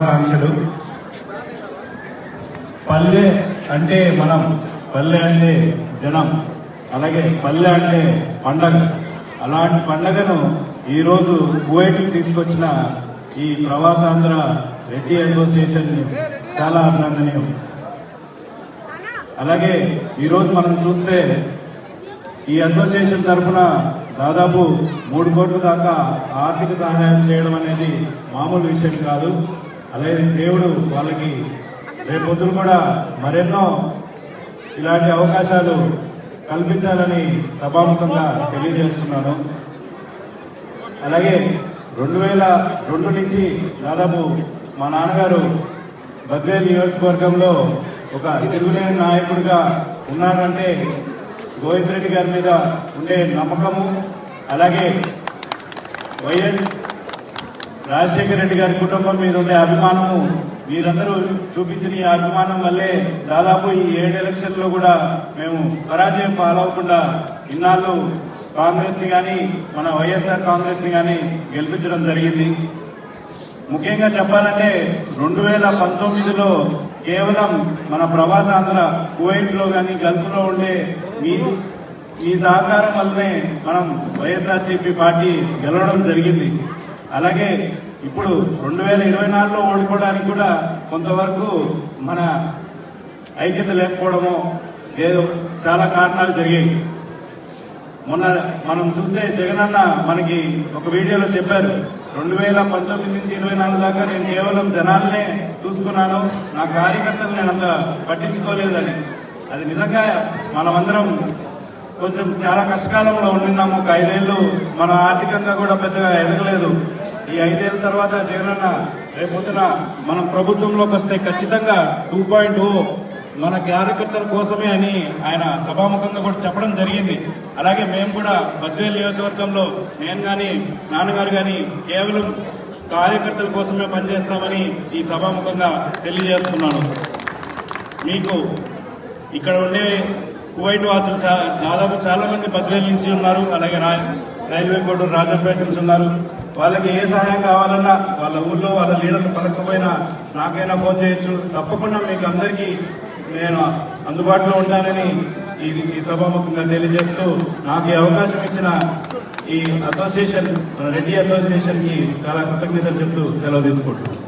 ఆకాంక్షలు. పల్లె అంటే మనం, పల్లె అంటే జనం, అలాగే పల్లె అంటే పండగ. అలాంటి పండగను ఈరోజు కువైట్కి తీసుకొచ్చిన ఈ ప్రవాసాంధ్ర రెడ్డి అసోసియేషన్ చాలా అభినందనీయం. అలాగే ఈరోజు మనం చూస్తే ఈ అసోసియేషన్ తరఫున దాదాపు 3 కోట్ల దాకా ఆర్థిక సహాయం చేయడం అనేది మామూలు విషయం కాదు. అలాగే దేవుడు వాళ్ళకి రేపొద్దున కూడా మరెన్నో ఇలాంటి అవకాశాలు కల్పించాలని సభాముఖంగా తెలియజేస్తున్నాను. అలాగే 2002 నుంచి దాదాపు మా నాన్నగారు బద్వేల్ నియోజకవర్గంలో ఒక తిరుగులేని నాయకుడిగా ఉన్నారంటే గోవింద్ రెడ్డి గారి మీద ఉండే నమ్మకము, అలాగే వైఎస్ రాజశేఖర రెడ్డి గారి కుటుంబం మీద ఉండే అభిమానము, మీరందరూ చూపించిన ఈ అభిమానం వల్లే దాదాపు ఈ 7 ఎలక్షన్లో కూడా మేము పరాజయం పాలవకుండా ఇన్నాళ్ళు కాంగ్రెస్ ని కానీ మన వైఎస్ఆర్ కాంగ్రెస్ ని కానీ గెలిపించడం జరిగింది. ముఖ్యంగా చెప్పాలంటే 2019లో కేవలం మన ప్రవాసాంధ్ర కువైట్లో కానీ గల్ఫ్లో ఉండే మీ సహకారం వల్లనే మనం వైఎస్ఆర్సీపీ పార్టీ గెలవడం జరిగింది. అలాగే ఇప్పుడు 2024లో ఓడిపోవడానికి కూడా కొంతవరకు మన ఐక్యత లేకపోవడము ఏదో చాలా కారణాలు జరిగాయి. మొన్న మనం చూస్తే జగనన్న మనకి ఒక వీడియోలో చెప్పారు, 2019 నుంచి 24 దాకా నేను కేవలం జనాలనే చూసుకున్నాను, నా కార్యకర్తలు నేను అంత పట్టించుకోలేదని. అది నిజంగా మనమందరం కొంచెం చాలా కష్టకాలంలో ఉండినాము. ఒక 5 ఏళ్ళు మన ఆర్థికంగా కూడా పెద్దగా ఎదగలేదు. ఈ 5 ఏళ్ళ తర్వాత జగనన్న రేపొద్దున మనం ప్రభుత్వంలోకి వస్తే ఖచ్చితంగా 2.0 మన కార్యకర్తల కోసమే అని ఆయన సభాముఖంగా కూడా చెప్పడం జరిగింది. అలాగే మేము కూడా బద్వేల్ నియోజకవర్గంలో నేను కానీ నాన్నగారు కానీ కేవలం కార్యకర్తల కోసమే పనిచేస్తామని ఈ సభాముఖంగా తెలియజేస్తున్నాను. మీకు ఇక్కడ ఉండే కువైట్ వాసులు దాదాపు చాలా మంది బద్వేల్ నుంచి ఉన్నారు, అలాగే రైల్వే కోడూరు రాజంపేట నుంచి ఉన్నారు. వాళ్ళకి ఏ సహాయం కావాలన్నా వాళ్ళ ఊళ్ళో వాళ్ళ లీడర్లు పలకపోయినా నాకైనా ఫోన్ చేయొచ్చు. తప్పకుండా మీకు అందరికీ నేను అందుబాటులో ఉంటానని ఈ సభాముఖంగా తెలియజేస్తూ నాకు ఈ అవకాశం ఇచ్చిన ఈ అసోసియేషన్ రెడ్డి అసోసియేషన్ కి చాలా కృతజ్ఞతలు చెప్తూ సెలవు తీసుకుంటున్నాను.